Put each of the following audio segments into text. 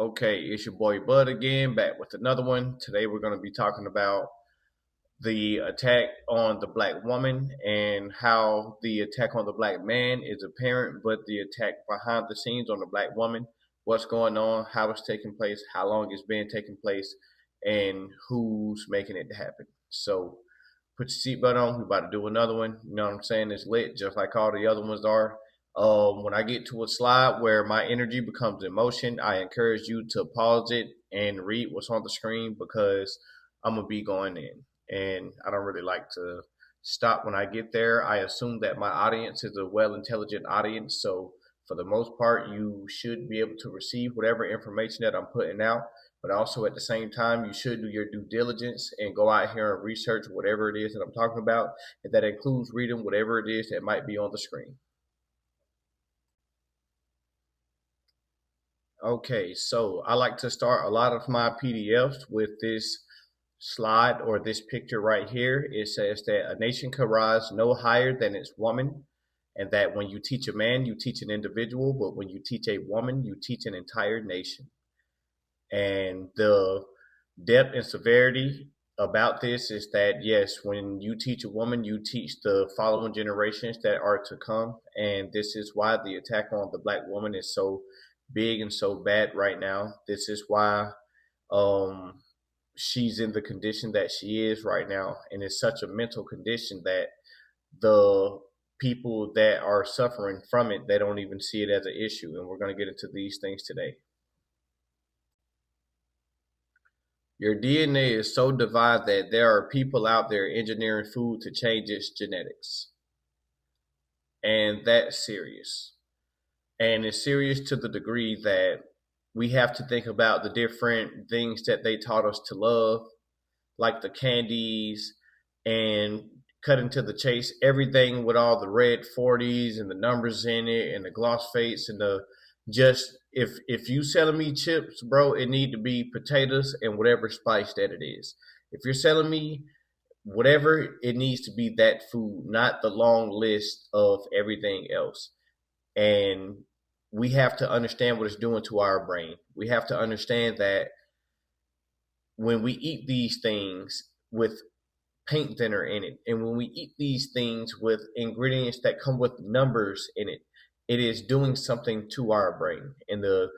Okay, it's your boy Bud again, back with another one. Today we're going to be talking about the attack on the black woman and how the attack on the black man is apparent, but the attack behind the scenes on the black woman, what's going on, how it's taking place, how long it's been taking place, and who's making it happen. So put your seatbelt on. We're about to do another one. You know what I'm saying? It's lit, just like all the other ones are. When I get to a slide where my energy becomes emotion, I encourage you to pause it and read what's on the screen because I'm gonna be going in, and I don't really like to stop when I get there. I assume that my audience is a well-intelligent audience, so for the most part, you should be able to receive whatever information that I'm putting out. But also at the same time, you should do your due diligence and go out here and research whatever it is that I'm talking about, and that includes reading whatever it is that might be on the screen. Okay, so I like to start a lot of my PDFs with this slide or this picture right here. It says that a nation can rise no higher than its woman, and that when you teach a man, you teach an individual, but when you teach a woman, you teach an entire nation. And the depth and severity about this is that, yes, when you teach a woman, you teach the following generations that are to come. And this is why the attack on the black woman is so big and so bad right now. This is why um, she's in the condition that she is right now. And it's such a mental condition that the people that are suffering from it, they don't even see it as an issue. And we're going to get into these things today. Your DNA is so divided that there are people out there engineering food to change its genetics. And that's serious. And it's serious to the degree that we have to think about the different things that they taught us to love, like the candies and cutting to the chase, everything with all the red 40s and the numbers in it and the gloss fates and the just if you selling me chips, bro, it need to be potatoes and whatever spice that it is. If you're selling me whatever, it needs to be that food, not the long list of everything else. And we have to understand what it's doing to our brain. We have to understand that when we eat these things with paint thinner in it, and when we eat these things with ingredients that come with numbers in it, it is doing something to our brain. And the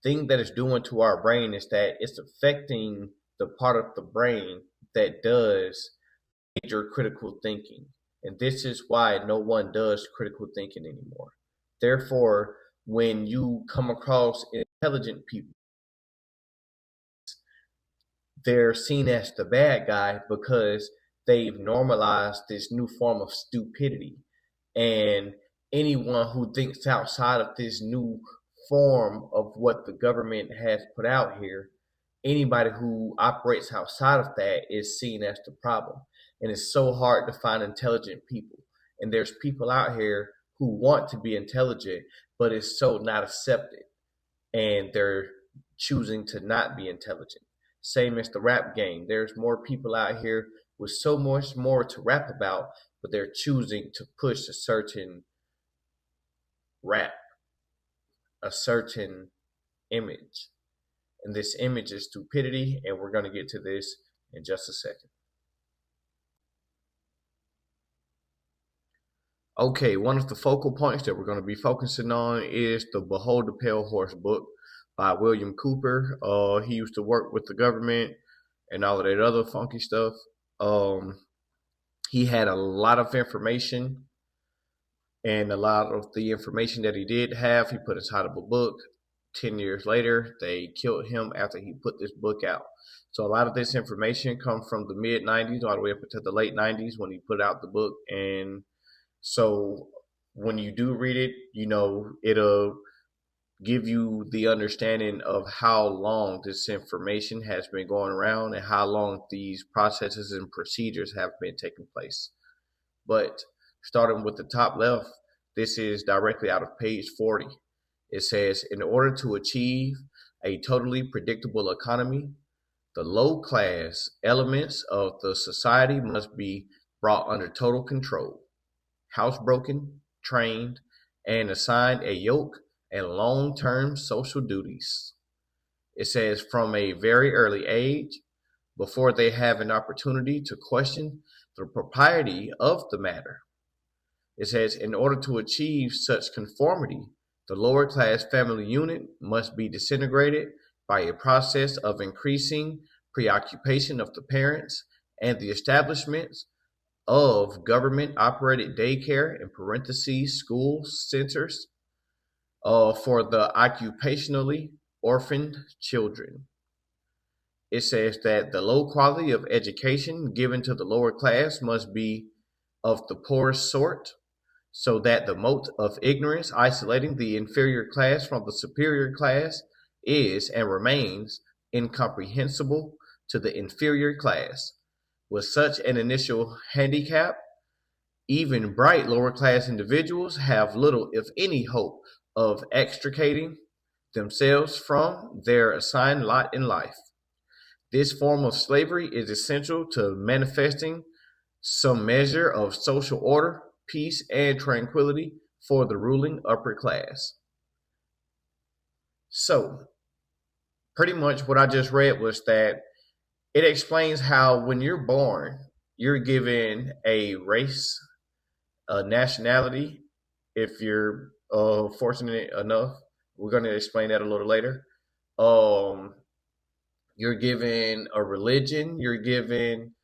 thing that it's doing to our brain is that it's affecting the part of the brain that does major critical thinking. And this is why no one does critical thinking anymore. Therefore, when you come across intelligent people, they're seen as the bad guy because they've normalized this new form of stupidity. And anyone who thinks outside of this new form of what the government has put out here, anybody who operates outside of that is seen as the problem. And it's so hard to find intelligent people. And there's people out here who want to be intelligent, but it's so not accepted. And they're choosing to not be intelligent. Same as the rap game. There's more people out here with so much more to rap about, but they're choosing to push a certain rap, a certain image. And this image is stupidity, and we're going to get to this in just a second. Okay, one of the focal points that we're going to be focusing on is the Behold the Pale Horse book by William Cooper. He used to work with the government and all of that other funky stuff. He had a lot of information, and a lot of the information that he did have, he put inside of a book. 10 years later, they killed him after he put this book out. So a lot of this information comes from the mid 90s all the way up into the late 90s when he put out the book. And so when you do read it, it'll give you the understanding of how long this information has been going around and how long these processes and procedures have been taking place. But starting with the top left, this is directly out of page 40. It says, in order to achieve a totally predictable economy, the low class elements of the society must be brought under total control, housebroken, trained, and assigned a yoke and long-term social duties. It says from a very early age, before they have an opportunity to question the propriety of the matter. It says, in order to achieve such conformity, the lower class family unit must be disintegrated by a process of increasing preoccupation of the parents and the establishments of government operated daycare in parentheses school centers for the occupationally orphaned children. It says that the low quality of education given to the lower class must be of the poorest sort, so that the mote of ignorance isolating the inferior class from the superior class is and remains incomprehensible to the inferior class. With such an initial handicap, even bright lower class individuals have little, if any, hope of extricating themselves from their assigned lot in life. This form of slavery is essential to manifesting some measure of social order, peace, and tranquility for the ruling upper class. So, pretty much what I just read was that it explains how when you're born, you're given a race, a nationality, if you're fortunate enough. We're going to explain that a little later. You're given a religion, you're given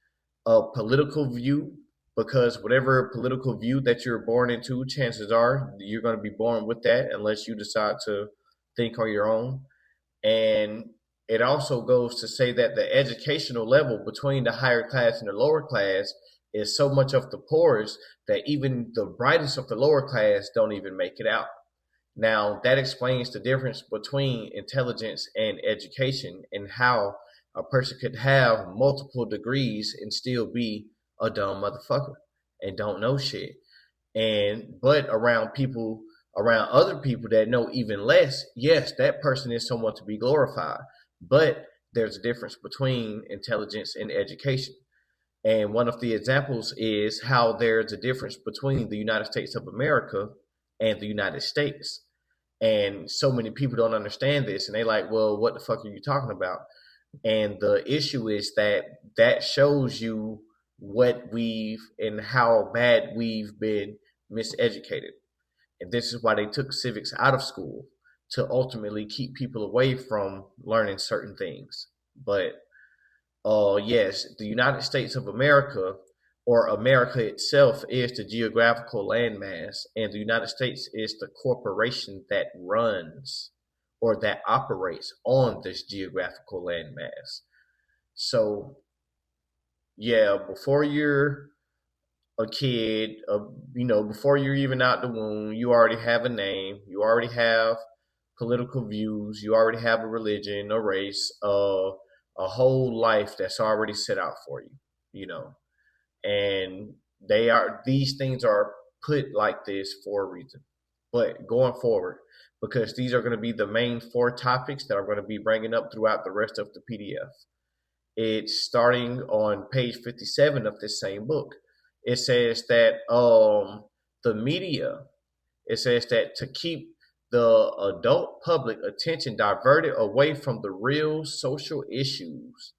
a political view, because whatever political view that you're born into, chances are you're going to be born with that unless you decide to think on your own. And it also goes to say that the educational level between the higher class and the lower class is so much of the poorest that even the brightest of the lower class don't even make it out. Now, that explains the difference between intelligence and education, and how a person could have multiple degrees and still be a dumb motherfucker and don't know shit. But around other people that know even less, yes, that person is someone to be glorified. But there's a difference between intelligence and education. And one of the examples is how there's a difference between the United States of America and the United States. And so many people don't understand this, and they like, well, what the fuck are you talking about? And the issue is that shows you what we've and how bad we've been miseducated. And this is why they took civics out of school, to ultimately keep people away from learning certain things. But yes, the United States of America, or America itself, is the geographical landmass, and the United States is the corporation that runs or that operates on this geographical landmass. So, yeah, before you're a kid, before you're even out the womb, you already have a name, you already have political views, you already have a religion, a race, a whole life that's already set out for you, and these things are put like this for a reason. But going forward, because these are going to be the main 4 topics that I'm going to be bringing up throughout the rest of the PDF. It's starting on page 57 of this same book. It says that the media, it says that to keep the adult public attention diverted away from the real social issues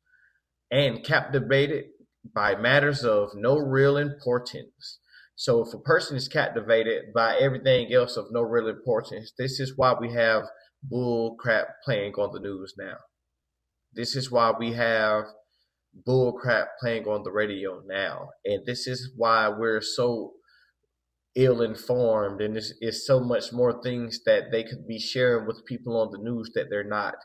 and captivated by matters of no real importance. So if a person is captivated by everything else of no real importance, this is why we have bull crap playing on the news now. This is why we have bull crap playing on the radio now. And this is why we're so ill-informed, and it's so much more things that they could be sharing with people on the news that they're not.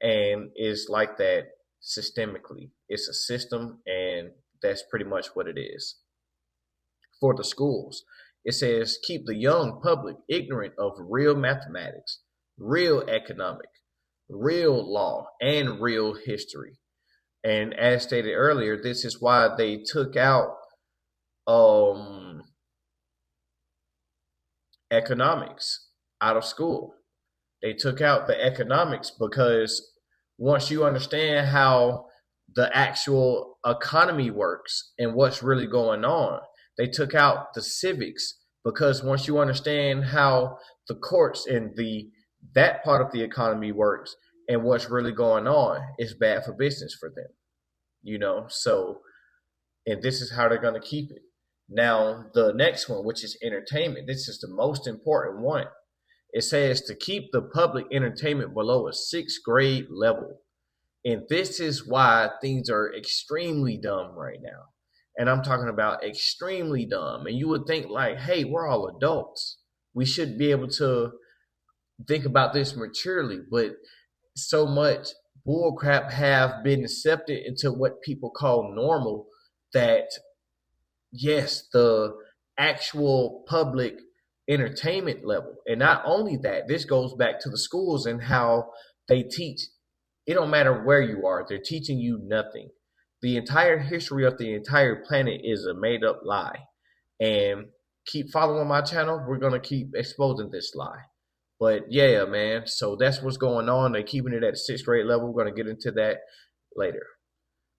And it's like that systemically. It's a system, and that's pretty much what it is. For the schools, it says keep the young public ignorant of real mathematics, real economic, real law, and real history. And as stated earlier, this is why they took out economics out of school. They took out the economics because once you understand how the actual economy works and what's really going on, they took out the civics because once you understand how the courts and that part of the economy works, and what's really going on is bad for business for them, So, and this is how they're going to keep it. Now, the next one, which is entertainment, this is the most important one. It says to keep the public entertainment below a sixth grade level. And this is why things are extremely dumb right now. And I'm talking about extremely dumb. And you would think, like, hey, we're all adults. We should be able to think about this maturely. But so much bullcrap have been accepted into what people call normal that, yes, the actual public entertainment level. And not only that, this goes back to the schools and how they teach. It don't matter where you are, they're teaching you nothing. The entire history of the entire planet is a made up lie. And keep following my channel, we're going to keep exposing this lie. But yeah, man, so that's what's going on. They're keeping it at sixth grade level. We're going to get into that later.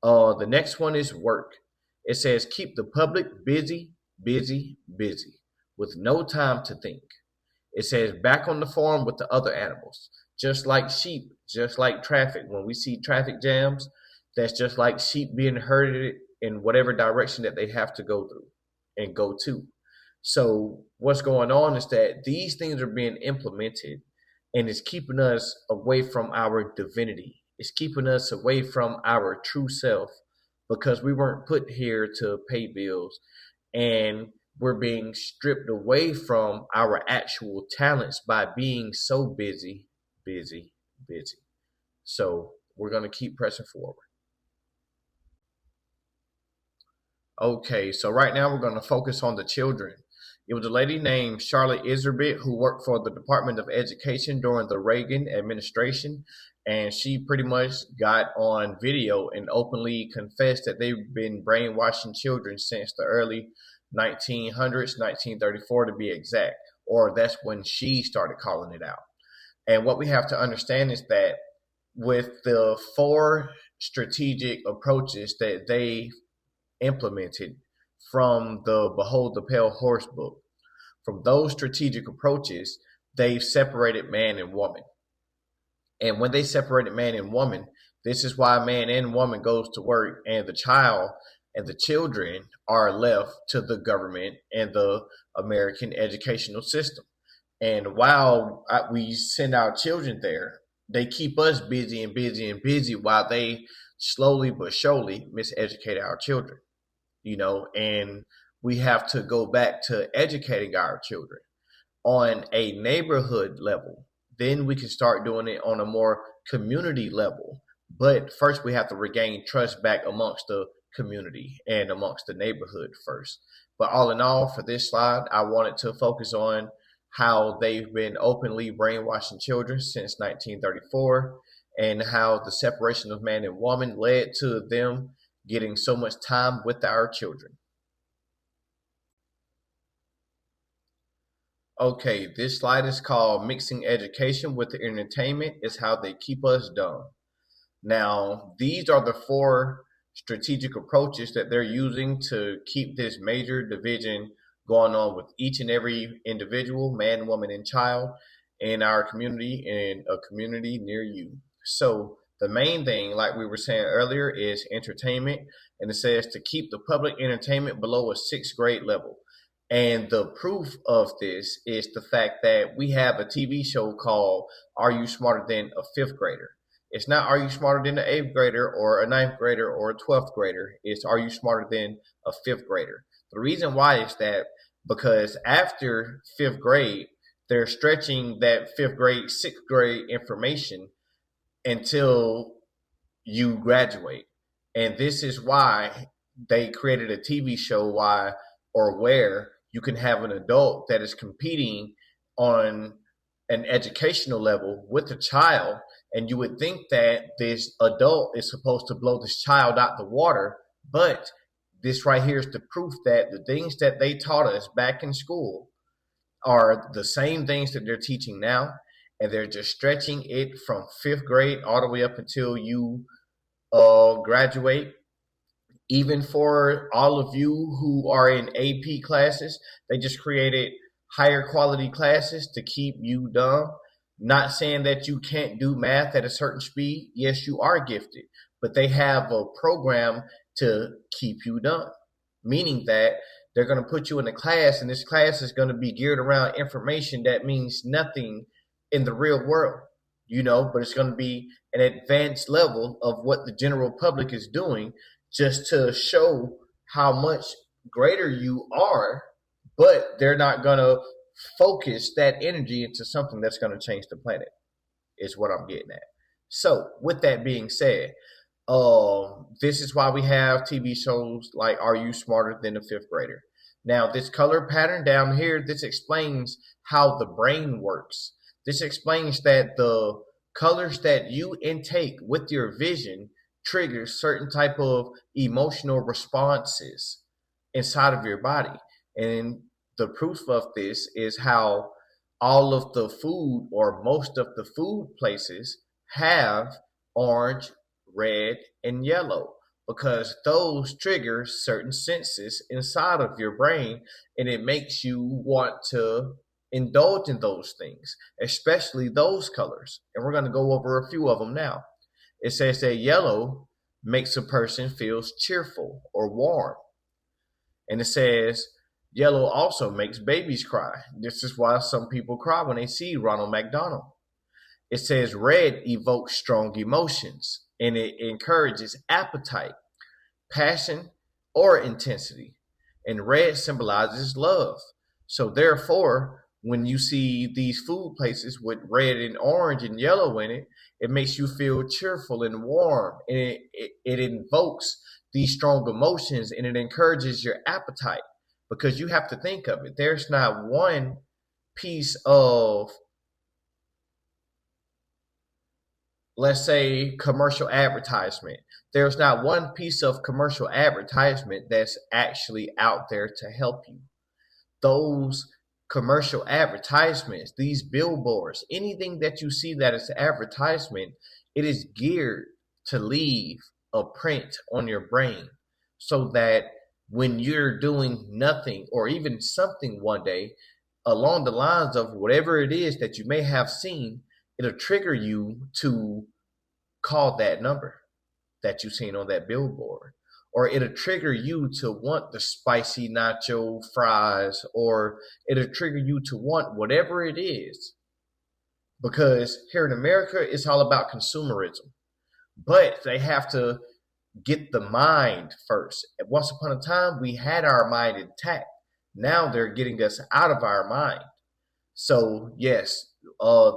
The next one is work. It says keep the public busy, busy, busy, with no time to think. It says back on the farm with the other animals, just like sheep, just like traffic. When we see traffic jams, that's just like sheep being herded in whatever direction that they have to go through and go to. So what's going on is that these things are being implemented, and it's keeping us away from our divinity. It's keeping us away from our true self, because we weren't put here to pay bills, and we're being stripped away from our actual talents by being so busy, busy, busy. So we're going to keep pressing forward. Okay, so right now we're going to focus on the children. It was a lady named Charlotte Iserbyt who worked for the Department of Education during the Reagan administration, and she pretty much got on video and openly confessed that they've been brainwashing children since the early 1900s, 1934 to be exact, or that's when she started calling it out. And what we have to understand is that with the 4 strategic approaches that they implemented from the Behold the Pale Horse book, from those strategic approaches, they've separated man and woman. And when they separated man and woman, this is why man and woman goes to work, and the child and the children are left to the government and the American educational system. And while we send our children there, they keep us busy and busy and busy while they slowly but surely miseducate our children, and we have to go back to educating our children on a neighborhood level. Then we can start doing it on a more community level. But first, we have to regain trust back amongst the community and amongst the neighborhood first. But all in all, for this slide, I wanted to focus on how they've been openly brainwashing children since 1934, and how the separation of man and woman led to them getting so much time with our children. Okay, this slide is called Mixing Education with Entertainment is How They Keep Us Dumb. Now, these are the 4 strategic approaches that they're using to keep this major division going on with each and every individual, man, woman, and child in our community and a community near you. So the main thing, like we were saying earlier, is entertainment, and it says to keep the public entertainment below a 6th grade level. And the proof of this is the fact that we have a TV show called Are You Smarter Than a 5th Grader? It's not Are You Smarter Than an 8th grader or a 9th grader or a 12th grader. It's Are You Smarter Than a 5th grader? The reason why is that because after 5th grade, they're stretching that 5th grade, 6th grade information until you graduate. And this is why they created a TV show where you can have an adult that is competing on an educational level with a child, and you would think that this adult is supposed to blow this child out the water, but this right here is the proof that the things that they taught us back in school are the same things that they're teaching now, and they're just stretching it from 5th grade all the way up until you graduate. Even for all of you who are in AP classes, they just created higher quality classes to keep you dumb. Not saying that you can't do math at a certain speed. Yes, you are gifted, but they have a program to keep you dumb, meaning that they're going to put you in a class, and this class is going to be geared around information that means nothing in the real world, but it's going to be an advanced level of what the general public is doing just to show how much greater you are, but they're not going to focus that energy into something that's going to change the planet, is what I'm getting at. So, with that being said, this is why we have TV shows like Are You Smarter Than a Fifth Grader? Now, this color pattern down here, this explains how the brain works. This explains that the colors that you intake with your vision triggers certain type of emotional responses inside of your body. And the proof of this is how all of the food, or most of the food places, have orange, red, and yellow, because those trigger certain senses inside of your brain, and it makes you want to indulge in those things, especially those colors. And we're going to go over a few of them now. It says that yellow makes a person feel cheerful or warm. And it says yellow also makes babies cry. This is why some people cry when they see Ronald McDonald. It says red evokes strong emotions, and it encourages appetite, passion, or intensity. And red symbolizes love. So therefore, when you see these food places with red and orange and yellow in it, it makes you feel cheerful and warm. And it invokes these strong emotions, and it encourages your appetite, because you have to think of it. There's not one piece of, let's say, commercial advertisement. There's not one piece of commercial advertisement that's actually out there to help you. Those commercial advertisements, these billboards, anything that you see that is advertisement, it is geared to leave a print on your brain, so that when you're doing nothing or even something one day along the lines of whatever it is that you may have seen, it'll trigger you to call that number that you've seen on that billboard. Or it'll trigger you to want the spicy nacho fries, or it'll trigger you to want whatever it is. Because here in America, it's all about consumerism. But they have to get the mind first. Once upon a time, we had our mind intact. Now they're getting us out of our mind. So yes,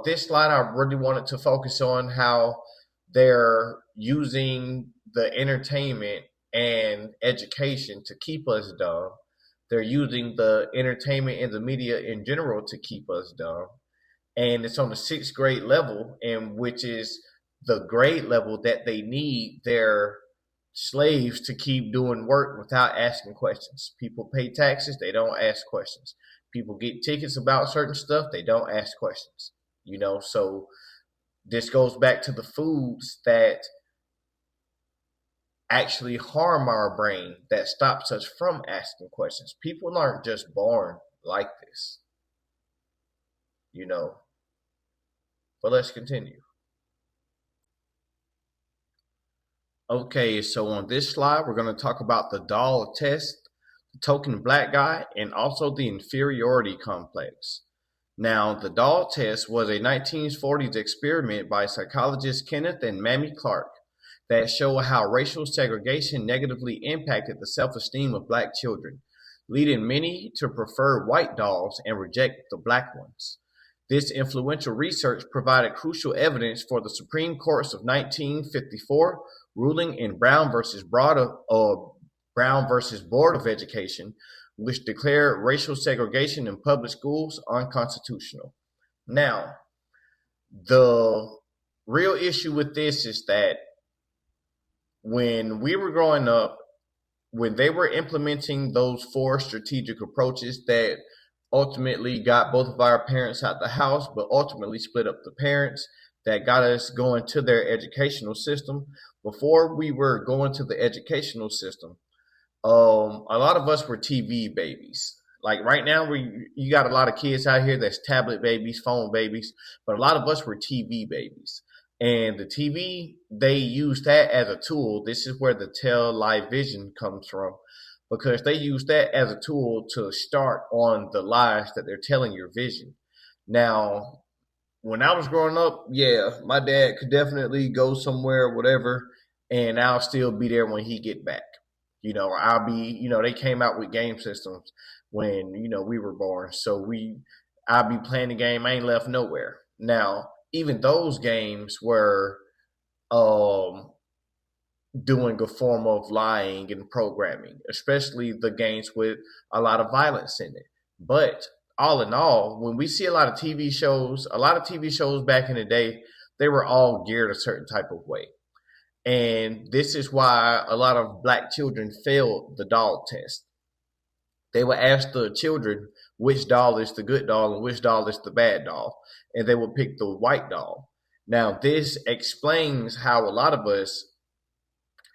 this slide, I really wanted to focus on how they're using the entertainment and education to keep us dumb. They're using the entertainment and the media in general to keep us dumb. And it's on the 6th grade level, and which is the grade level that they need their slaves to keep doing work without asking questions. People pay taxes, they don't ask questions. People get tickets about certain stuff, they don't ask questions. So this goes back to the foods that actually harm our brain, that stops us from asking questions. People aren't just born like this, But let's continue. Okay, so on this slide, we're going to talk about the doll test, the token black guy, and also the inferiority complex. Now, the doll test was a 1940s experiment by psychologists Kenneth and Mamie Clark that showed how racial segregation negatively impacted the self-esteem of black children, leading many to prefer white dolls and reject the black ones. This influential research provided crucial evidence for the Supreme Court's of 1954 ruling in Brown versus Board of Education, which declared racial segregation in public schools unconstitutional. Now, the real issue with this is that when we were growing up, when they were implementing those 4 strategic approaches that ultimately got both of our parents out the house, but ultimately split up the parents, that got us going to their educational system. Before we were going to the educational system, a lot of us were TV babies. Like right now, you got a lot of kids out here that's tablet babies, phone babies, but a lot of us were TV babies. And the TV, they use that as a tool. This is where the tell live vision comes from, because they use that as a tool to start on the lies that they're telling your vision. Now, when I was growing up, yeah, my dad could definitely go somewhere, whatever, and I'll still be there when he get back. I'll be, they came out with game systems when, we were born. So I'll be playing the game. I ain't left nowhere. Now, even those games were um, doing a form of lying and programming, especially the games with a lot of violence in it. But all in all, when we see a lot of TV shows back in the day, they were all geared a certain type of way. And this is why a lot of black children failed the doll test. They would ask the children which doll is the good doll and which doll is the bad doll, and they would pick the white doll. Now, this explains how a lot of us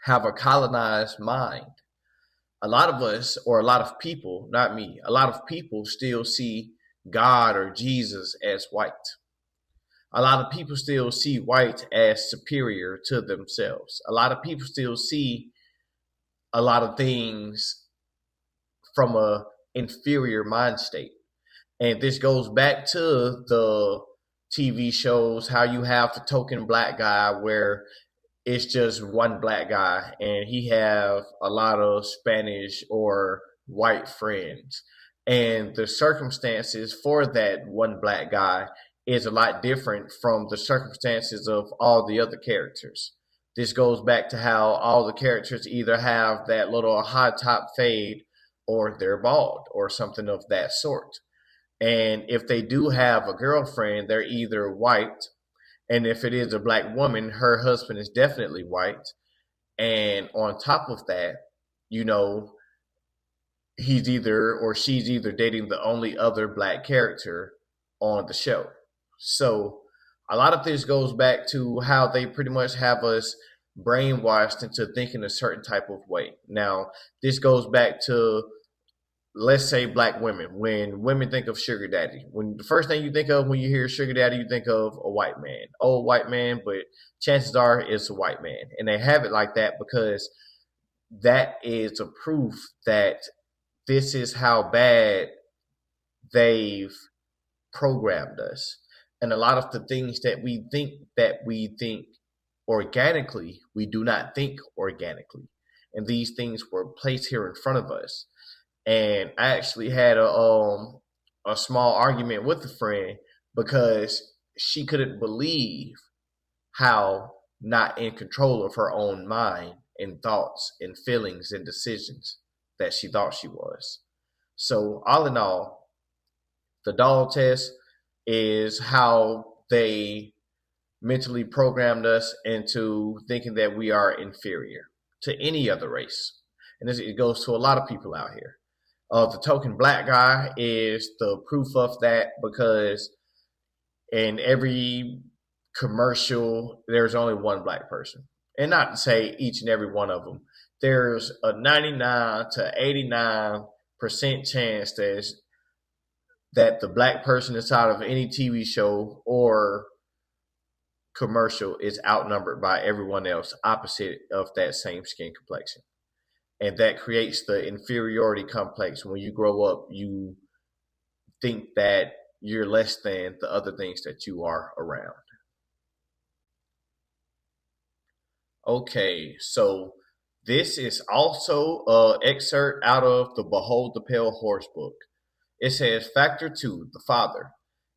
have a colonized mind. A lot of us, or a lot of people, not me, a lot of people still see God or Jesus as white. A lot of people still see white as superior to themselves. A lot of people still see a lot of things from a inferior mind state. And this goes back to the TV shows, how you have the token black guy where it's just one black guy and he have a lot of Spanish or white friends. And the circumstances for that one black guy is a lot different from the circumstances of all the other characters. This goes back to how all the characters either have that little high top fade or they're bald or something of that sort. And if they do have a girlfriend, they're either white, and if it is a black woman, her husband is definitely white. And on top of that, you know, he's either or she's either dating the only other black character on the show. So a lot of this goes back to how they pretty much have us brainwashed into thinking a certain type of way. Now, this goes back to, let's say, black women. When women think of sugar daddy, when the first thing you think of when you hear sugar daddy, you think of a white man, old white man, but chances are it's a white man. And they have it like that because that is a proof that this is how bad they've programmed us. And a lot of the things that we think organically, we do not think organically. And these things were placed here in front of us. And I actually had a small argument with a friend because she couldn't believe how not in control of her own mind and thoughts and feelings and decisions that she thought she was. So all in all, the doll test is how they mentally programmed us into thinking that we are inferior to any other race. And it goes to a lot of people out here. The token black guy is the proof of that because in every commercial, there's only one black person. And not to say each and every one of them. There's a 99 to 89% chance that the black person inside of any TV show or commercial is outnumbered by everyone else opposite of that same skin complexion. And that creates the inferiority complex. When you grow up, you think that you're less than the other things that you are around. Okay, so this is also an excerpt out of the Behold the Pale Horse book. It says, Factor 2, the father.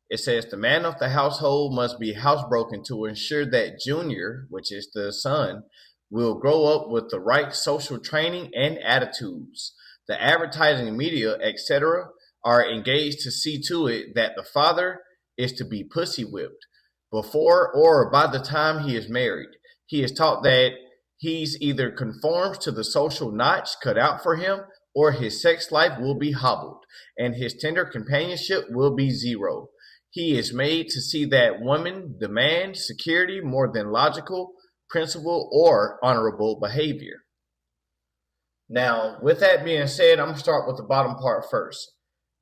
It says, the man of the household must be housebroken to ensure that Junior, which is the son, will grow up with the right social training and attitudes. The advertising media, etc., are engaged to see to it that the father is to be pussy whipped before or by the time he is married. He is taught that he's either conforms to the social notch cut out for him or his sex life will be hobbled and his tender companionship will be zero. He is made to see that women demand security more than logical, principle, or honorable behavior. Now, with that being said, I'm going to start with the bottom part first.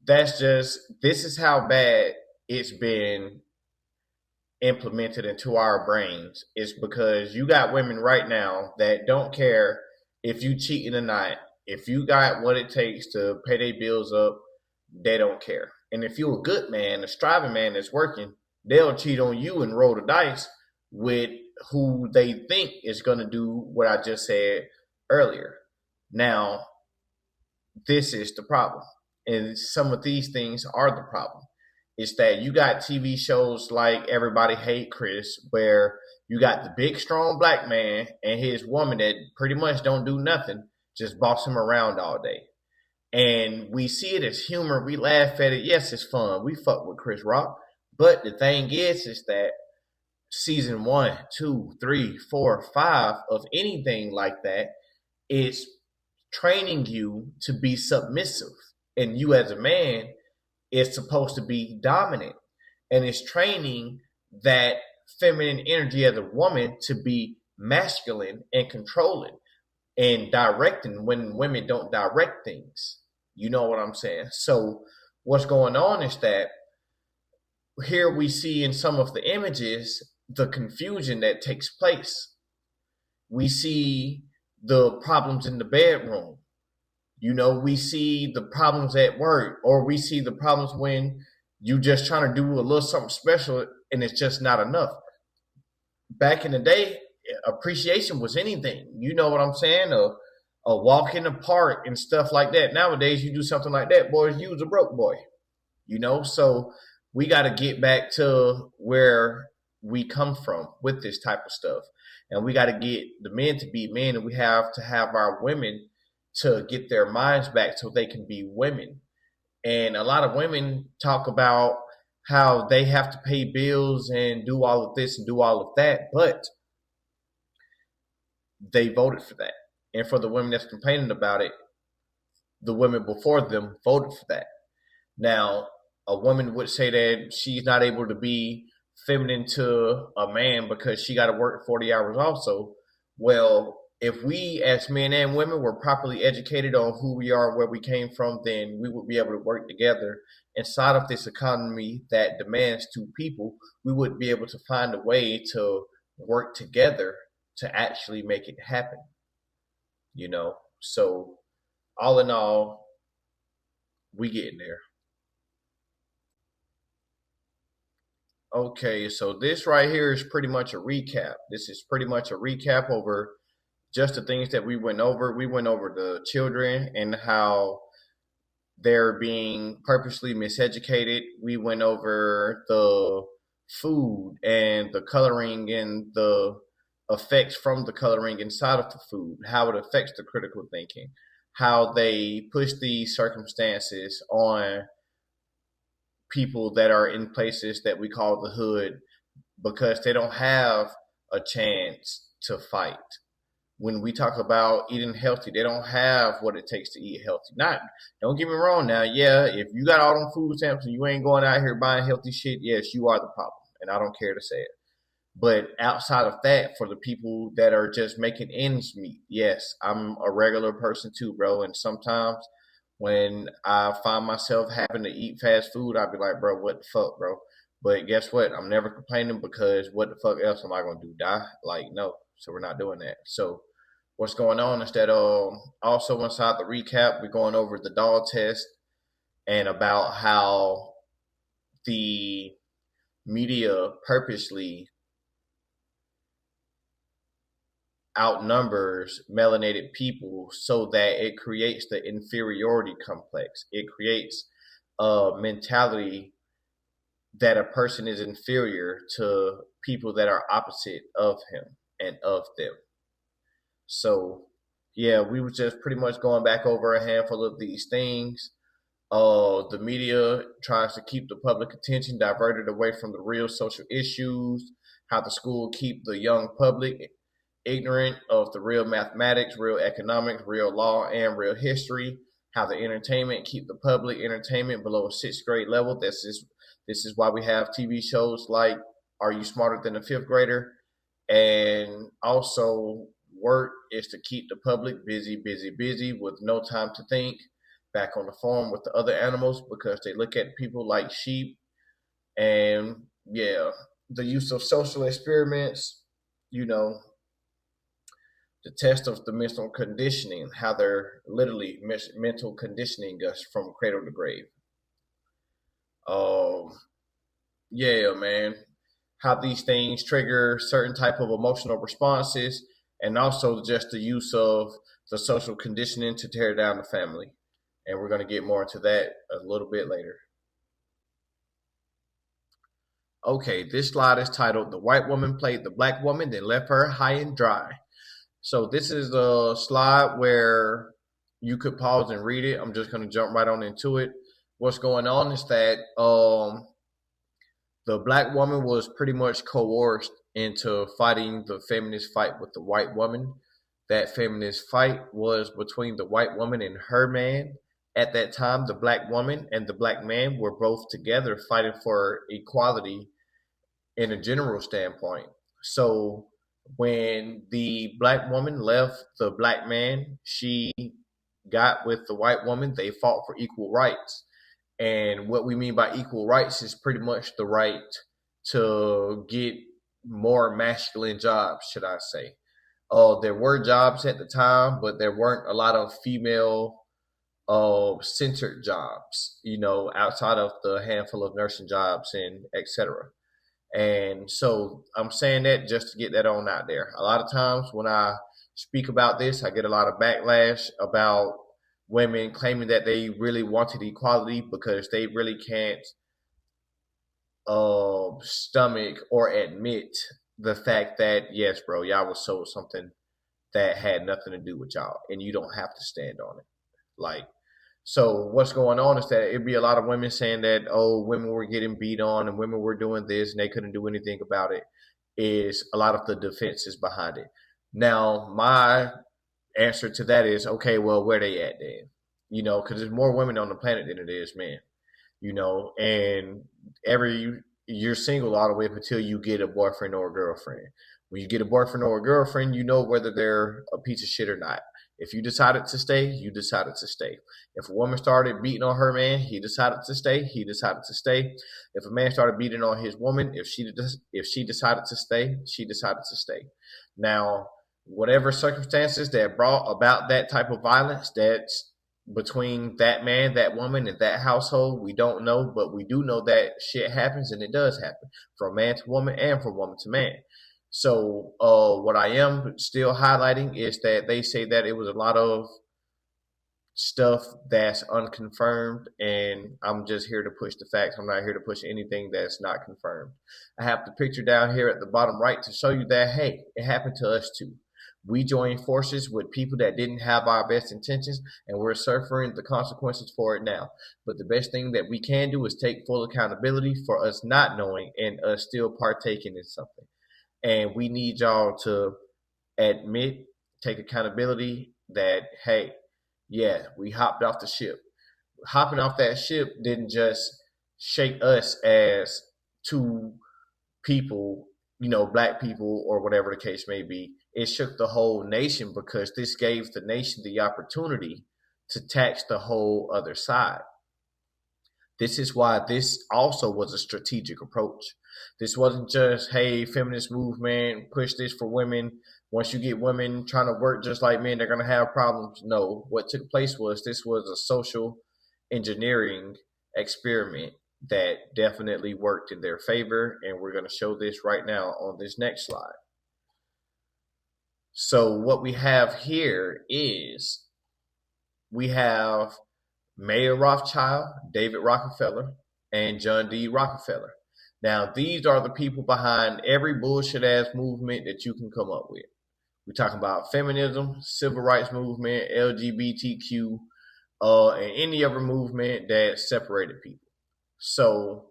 this is how bad it's been implemented into our brains. Is because you got women right now that don't care if you cheating or not. If you got what it takes to pay their bills up, they don't care. And if you're a good man, a striving man that's working, they'll cheat on you and roll the dice with who they think is going to do what I just said earlier. Now, this is the problem. And some of these things are the problem. It's that you got TV shows like Everybody Hate Chris, where you got the big strong black man and his woman that pretty much don't do nothing, just boss him around all day. And we see it as humor. We laugh at it. Yes, it's fun. We fuck with Chris Rock. But the thing is that season 1, 2, 3, 4, 5 of anything like that is training you to be submissive. And you as a man is supposed to be dominant. And it's training that feminine energy as a woman to be masculine and controlling and directing when women don't direct things. You know what I'm saying? So what's going on is that here we see in some of the images the confusion that takes place. We see the problems in the bedroom. We see the problems at work, or we see the problems when you just trying to do a little something special and it's just not enough. Back in the day, appreciation was anything. You know what I'm saying? A walk in the park and stuff like that. Nowadays, you do something like that, boys, you was a broke boy. So we got to get back to where we come from with this type of stuff. And we got to get the men to be men, and we have to have our women to get their minds back so they can be women. And a lot of women talk about how they have to pay bills and do all of this and do all of that, but they voted for that. And for the women that's complaining about it, the women before them voted for that. Now, a woman would say that she's not able to be feminine to a man because she got to work 40 hours also. Well, if we as men and women were properly educated on who we are, where we came from, then we would be able to work together inside of this economy that demands two people. We would be able to find a way to work together to actually make it happen. So all in all, we getting there. Okay, so this right here is pretty much a recap. This is pretty much a recap over just the things that we went over. We went over the children and how they're being purposely miseducated. We went over the food and the coloring and the effects from the coloring inside of the food, how it affects the critical thinking, how they push these circumstances on people that are in places that we call the hood because they don't have a chance to fight. When we talk about eating healthy, they don't have what it takes to eat healthy. Don't get me wrong now. Yeah, if you got all them food stamps and you ain't going out here buying healthy shit, yes, you are the problem. And I don't care to say it. But outside of that, for the people that are just making ends meet, yes, I'm a regular person too, bro. And sometimes when I find myself having to eat fast food, I'll be like, bro, what the fuck, bro? But guess what? I'm never complaining because what the fuck else am I going to do? Die? Like, no. So we're not doing that. So what's going on is that also inside the recap, we're going over the doll test and about how the media purposely outnumbers melanated people so that it creates the inferiority complex. It creates a mentality that a person is inferior to people that are opposite of him and of them. So, yeah, we were just pretty much going back over a handful of these things. The media tries to keep the public attention diverted away from the real social issues, how the school keep the young public ignorant of the real mathematics, real economics, real law, and real history, how the entertainment keep the public entertainment below a sixth grade level. This is why we have TV shows like Are You Smarter Than a Fifth Grader? And also work is to keep the public busy, busy, busy with no time to think. back on the farm with the other animals because they look at people like sheep. And yeah, the use of social experiments, you know, the test of the mental conditioning, how they're literally mental conditioning us from cradle to grave. Um, yeah, man, how these things trigger certain type of emotional responses, and also just the use of the social conditioning to tear down the family. And we're going to get more into that a little bit later. Okay, this slide is titled "The White Woman Played the Black Woman, Then Left Her High and Dry." So this is a slide where you could pause and read it. I'm just going to jump right on into it. What's going on is that the black woman was pretty much coerced into fighting the feminist fight with the white woman. That feminist fight was between the white woman and her man. At that time, the black woman and the black man were both together fighting for equality in a general standpoint. So when the black woman left the black man, she got with the white woman. They fought for equal rights. And what we mean by equal rights is pretty much the right to get more masculine jobs, should I say. There were jobs at the time, but there weren't a lot of female centered jobs, outside of the handful of nursing jobs and etc. And so I'm saying that just to get that on out there. A lot of times when I speak about this, I get a lot of backlash about women claiming that they really wanted equality because they really can't stomach or admit the fact that, yes, bro, y'all was sold something that had nothing to do with y'all, and you don't have to stand on it. Like, so what's going on is that it'd be a lot of women saying that, oh, women were getting beat on and women were doing this and they couldn't do anything about it, is a lot of the defenses behind it. Now, my answer to that is, okay, well, where they at then? Because there's more women on the planet than it is men, and you're single all the way up until you get a boyfriend or a girlfriend. When you get a boyfriend or a girlfriend, you know whether they're a piece of shit or not. If you decided to stay, you decided to stay. If a woman started beating on her man, he decided to stay. He decided to stay. If a man started beating on his woman, if she decided to stay, she decided to stay. Now, whatever circumstances that brought about that type of violence, that's between that man, that woman, and that household, we don't know, but we do know that shit happens, and it does happen from man to woman and from woman to man. So what I am still highlighting is that they say that it was a lot of stuff that's unconfirmed, and I'm just here to push the facts. I'm not here to push anything that's not confirmed. I have the picture down here at the bottom right to show you that, hey, it happened to us too. We joined forces with people that didn't have our best intentions, and we're suffering the consequences for it now. But the best thing that we can do is take full accountability for us not knowing and us still partaking in something. And we need y'all to admit, take accountability that, hey, yeah, we hopped off the ship. Hopping off that ship didn't just shake us as two people, black people or whatever the case may be. It shook the whole nation because this gave the nation the opportunity to tax the whole other side. This is why this also was a strategic approach. This wasn't just, hey, feminist movement, push this for women. Once you get women trying to work just like men, they're going to have problems. No, what took place was this was a social engineering experiment that definitely worked in their favor. And we're going to show this right now on this next slide. So what we have here is we have Mayer Rothschild, David Rockefeller, and John D. Rockefeller. Now, these are the people behind every bullshit ass movement that you can come up with. We're talking about feminism, civil rights movement, LGBTQ, and any other movement that separated people. So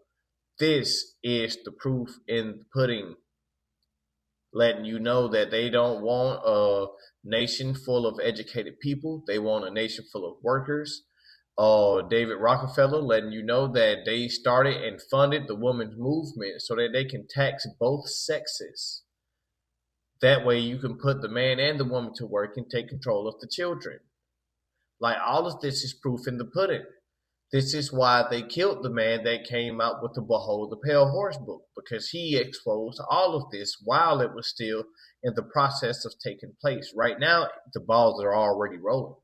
this is the proof in the pudding, letting you know that they don't want a nation full of educated people. They want a nation full of workers. David Rockefeller letting you know that they started and funded the women's movement so that they can tax both sexes. That way you can put the man and the woman to work and take control of the children. Like, all of this is proof in the pudding. This is why they killed the man that came out with the Behold the Pale Horse book, because he exposed all of this while it was still in the process of taking place. Right now, the balls are already rolling.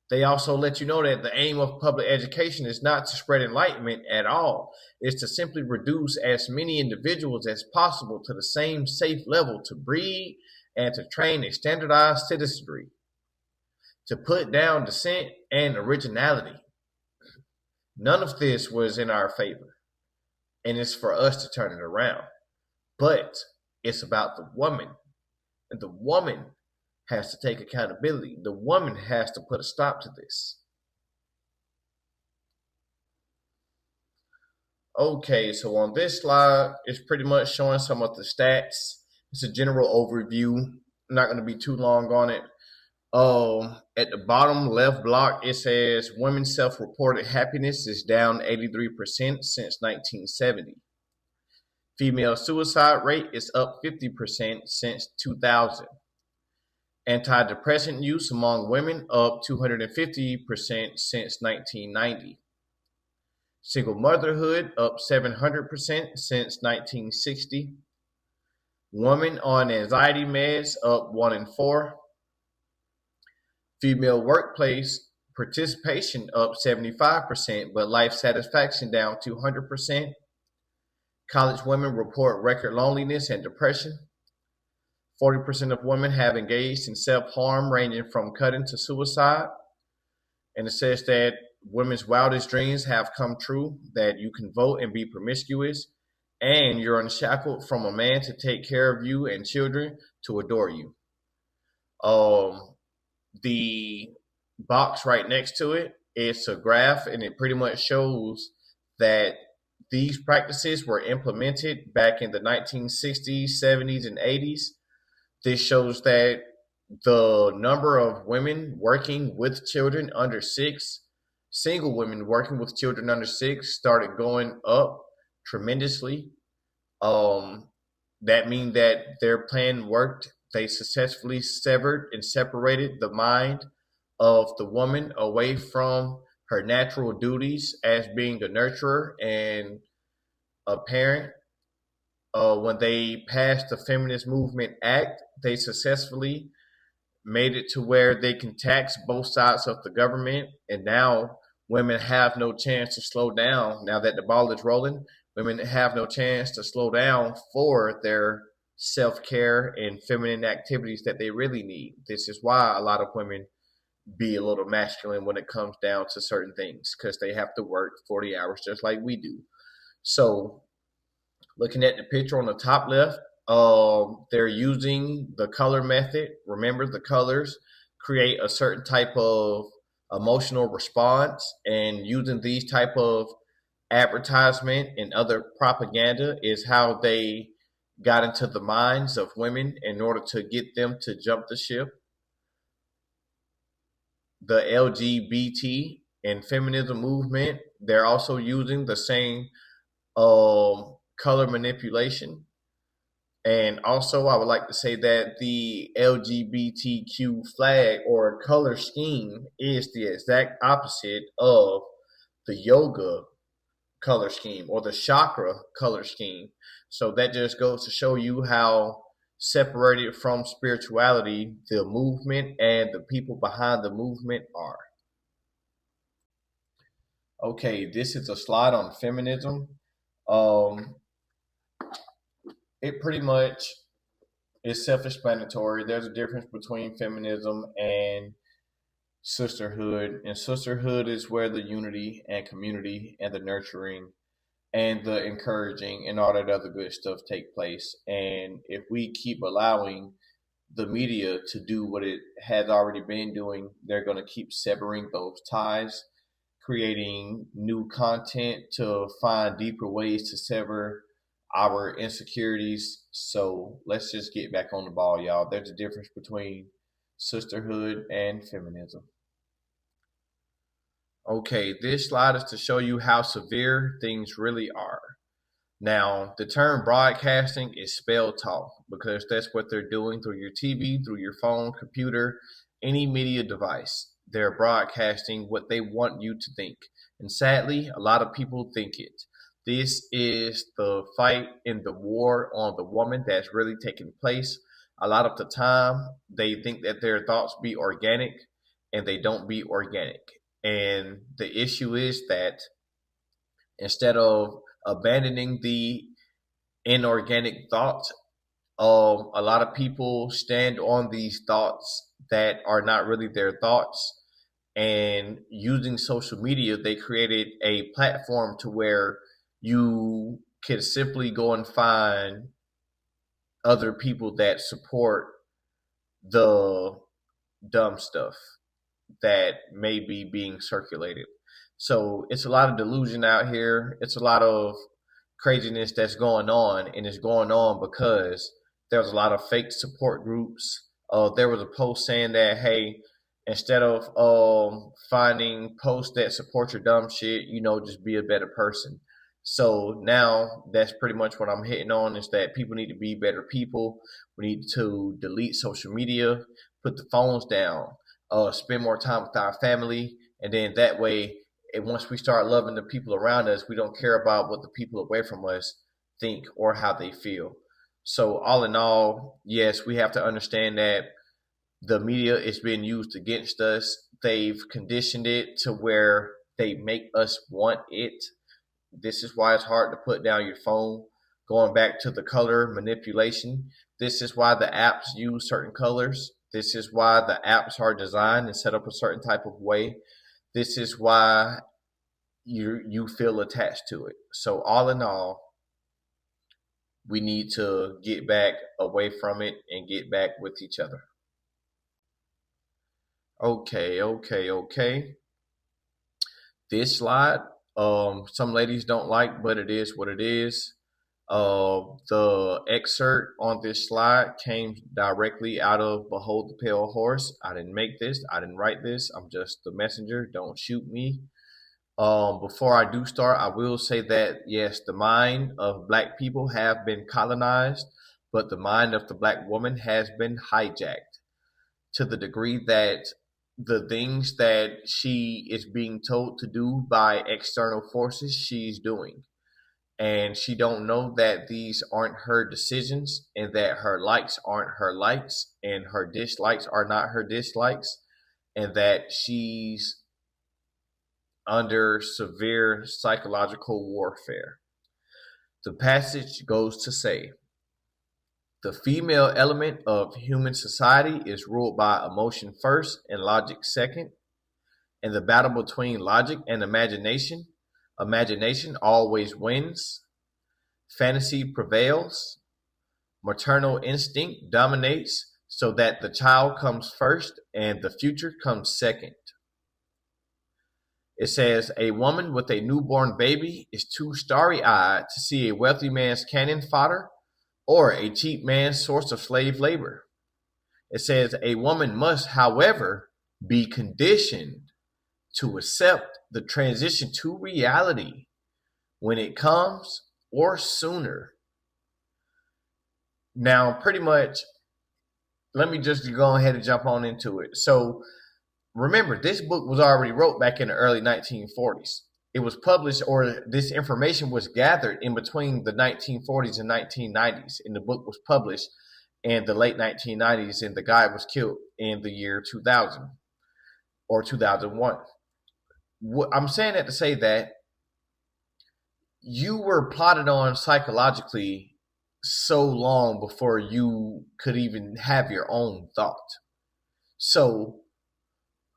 They also let you know that the aim of public education is not to spread enlightenment at all. It's to simply reduce as many individuals as possible to the same safe level to breed and to train a standardized citizenry, to put down dissent and originality. None of this was in our favor, and it's for us to turn it around. But it's about the woman, and the woman has to take accountability. The woman has to put a stop to this. Okay, so on this slide, it's pretty much showing some of the stats. It's a general overview. I'm not going to be too long on it. At the bottom left block, it says women's self-reported happiness is down 83% since 1970. Female suicide rate is up 50% since 2000. Antidepressant use among women up 250% since 1990. Single motherhood up 700% since 1960. Women on anxiety meds up 1 in 4. Female workplace participation up 75%, but life satisfaction down 200%. College women report record loneliness and depression. 40% of women have engaged in self-harm, ranging from cutting to suicide. And it says that women's wildest dreams have come true, that you can vote and be promiscuous, and you're unshackled from a man to take care of you and children to adore you. The box right next to it, it's a graph, and it pretty much shows that these practices were implemented back in the 1960s, 70s, and 80s. This shows that the number of women working with children under 6, single women working with children under 6, started going up tremendously. That means that their plan worked. They successfully severed and separated the mind of the woman away from her natural duties as being a nurturer and a parent. When they passed the Feminist Movement Act, they successfully made it to where they can tax both sides of the government, and now women have no chance to slow down. Now that the ball is rolling, women have no chance to slow down for their self-care and feminine activities that they really need. This is why a lot of women be a little masculine when it comes down to certain things, because they have to work 40 hours just like we do. So looking at the picture on the top left, they're using the color method. Remember, the colors create a certain type of emotional response, and using these type of advertisement and other propaganda is how they got into the minds of women in order to get them to jump the ship. The LGBT and feminism movement, they're also using the same color manipulation. And also, I would like to say that the LGBTQ flag or color scheme is the exact opposite of the yoga color scheme or the chakra color scheme. So that just goes to show you how separated from spirituality the movement and the people behind the movement are. Okay, this is a slide on feminism. It pretty much is self-explanatory. There's a difference between feminism and sisterhood. And sisterhood is where the unity and community and the nurturing and the encouraging and all that other good stuff take place. And if we keep allowing the media to do what it has already been doing, they're going to keep severing those ties, creating new content to find deeper ways to sever our insecurities. So let's just get back on the ball, y'all. There's a difference between sisterhood and feminism. Okay, this slide is to show you how severe things really are. Now, the term broadcasting is spell talk because that's what they're doing through your TV, through your phone, computer, any media device. They're broadcasting what they want you to think. And sadly, a lot of people think it. This is the fight and the war on the woman that's really taking place. A lot of the time, they think that their thoughts be organic, and they don't be organic. And the issue is that instead of abandoning the inorganic thoughts, a lot of people stand on these thoughts that are not really their thoughts. And using social media, they created a platform to where you can simply go and find other people that support the dumb stuff that may be being circulated. So it's a lot of delusion out here. It's a lot of craziness that's going on, and it's going on because there's a lot of fake support groups. There was a post saying that, hey, instead of finding posts that support your dumb shit, just be a better person. So now that's pretty much what I'm hitting on, is that people need to be better people. We need to delete social media, put the phones down, spend more time with our family, and then that way, and once we start loving the people around us, we don't care about what the people away from us think or how they feel. So all in all, yes, we have to understand that the media is being used against us. They've conditioned it to where they make us want it. This is why it's hard to put down your phone. Going back to the color manipulation, this is why the apps use certain colors. This is why the apps are designed and set up a certain type of way. This is why you feel attached to it. So all in all, we need to get back away from it and get back with each other. Okay. This slide, some ladies don't like, but it is what it is. The excerpt on this slide came directly out of Behold the Pale Horse. I didn't make this. I didn't write this. I'm just the messenger. Don't shoot me. Before I do start, I will say that, yes, the mind of black people have been colonized, but the mind of the black woman has been hijacked to the degree that the things that she is being told to do by external forces, she's doing. And she don't know that these aren't her decisions, and that her likes aren't her likes, and her dislikes are not her dislikes, and that she's under severe psychological warfare. The passage goes to say, the female element of human society is ruled by emotion first and logic second. And the battle between logic and imagination always wins. Fantasy prevails. Maternal instinct dominates, so that the child comes first and the future comes second. It says, a woman with a newborn baby is too starry-eyed to see a wealthy man's cannon fodder or a cheap man's source of slave labor. It says, a woman must, however, be conditioned to accept the transition to reality when it comes, or sooner. Now, pretty much, let me just go ahead and jump on into it. So, remember, this book was already wrote back in the early 1940s. It was published, or this information was gathered in between the 1940s and 1990s. And the book was published in the late 1990s, and the guy was killed in the year 2000 or 2001. I'm saying that to say that you were plotted on psychologically so long before you could even have your own thought. So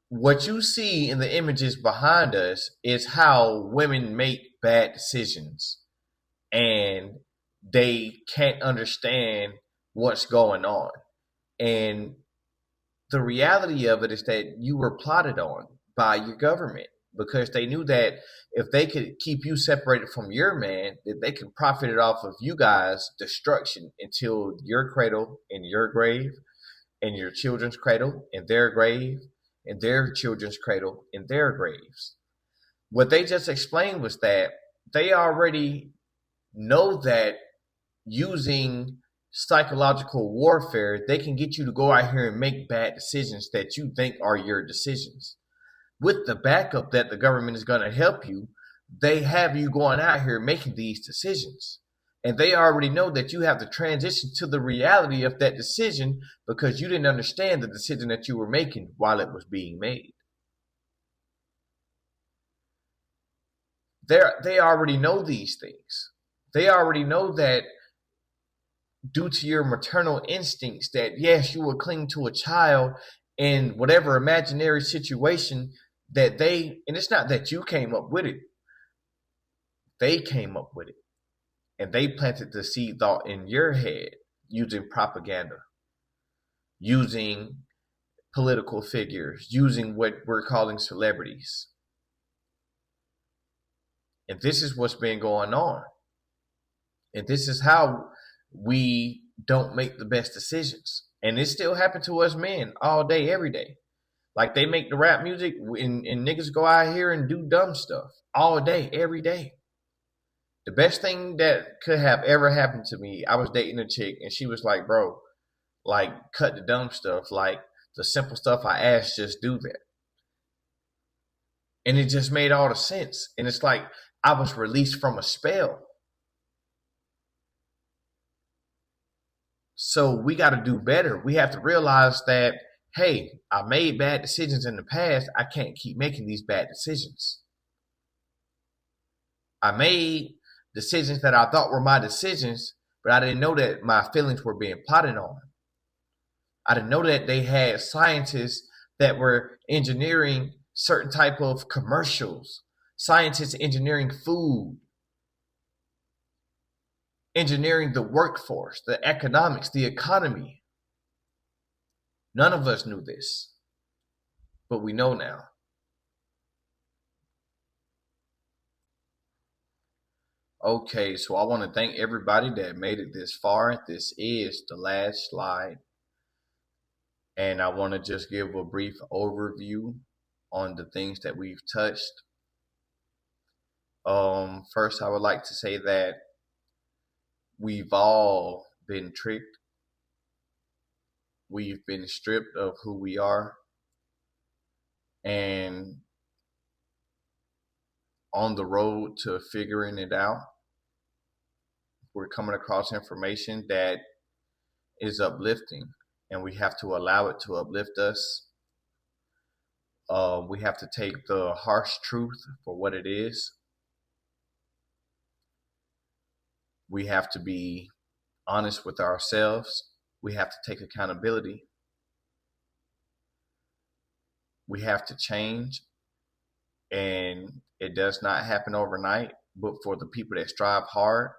what you see in the images behind us is how women make bad decisions, and they can't understand what's going on. And the reality of it is that you were plotted on by your government, because they knew that if they could keep you separated from your man, that they could profit it off of you guys' destruction until your cradle in your grave, and your children's cradle in their grave, and their children's cradle in their graves. What they just explained was that they already know that using psychological warfare, they can get you to go out here and make bad decisions that you think are your decisions. With the backup that the government is going to help you, they have you going out here making these decisions. And they already know that you have to transition to the reality of that decision because you didn't understand the decision that you were making while it was being made. They already know these things. They already know that due to your maternal instincts that yes, you will cling to a child in whatever imaginary situation that and it's not that you came up with it. They came up with it. And they planted the seed thought in your head using propaganda, using political figures, using what we're calling celebrities. And this is what's been going on. And this is how we don't make the best decisions. And it still happens to us men all day, every day. Like they make the rap music and niggas go out here and do dumb stuff all day, every day. The best thing that could have ever happened to me, I was dating a chick and she was like, bro, like cut the dumb stuff. Like the simple stuff I asked, just do that. And it just made all the sense. And it's like I was released from a spell. So we got to do better. We have to realize that, hey, I made bad decisions in the past. I can't keep making these bad decisions. I made decisions that I thought were my decisions, but I didn't know that my feelings were being plotted on. I didn't know that they had scientists that were engineering certain type of commercials, scientists engineering food, engineering the workforce, the economics, the economy. None of us knew this, but we know now. Okay, so I want to thank everybody that made it this far. This is the last slide. And I want to just give a brief overview on the things that we've touched. First, I would like to say that we've all been tricked. We've been stripped of who we are. And on the road to figuring it out, we're coming across information that is uplifting, and we have to allow it to uplift us. We have to take the harsh truth for what it is. We have to be honest with ourselves. We have to take accountability. We have to change, and it does not happen overnight, but for the people that strive hard,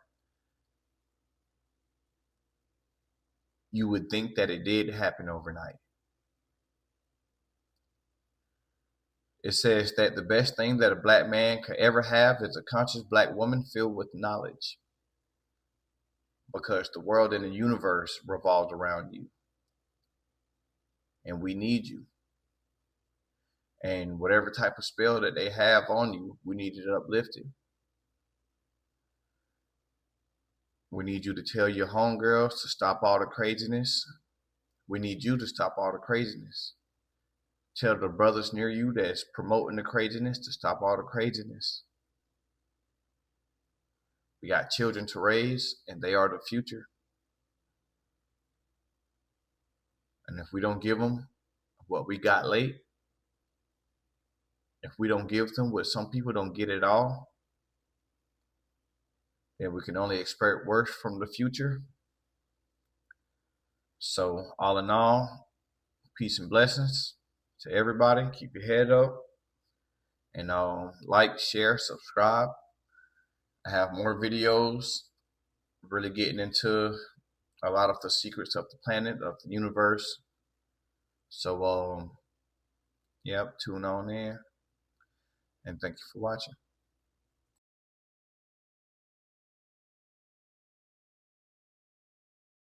you would think that it did happen overnight. It says that the best thing that a black man could ever have is a conscious black woman filled with knowledge, because the world and the universe revolves around you, and we need you. And whatever type of spell that they have on you, we need it uplifted. We need you to tell your homegirls to stop all the craziness. We need you to stop all the craziness. Tell the brothers near you that's promoting the craziness to stop all the craziness. We got children to raise, and they are the future. And if we don't give them what we got late, if we don't give them what some people don't get at all, then we can only expect worse from the future. So all in all, peace and blessings to everybody. Keep your head up, and like, share, subscribe. I have more videos really getting into a lot of the secrets of the planet, of the universe. So yep, tune on in, and thank you for watching.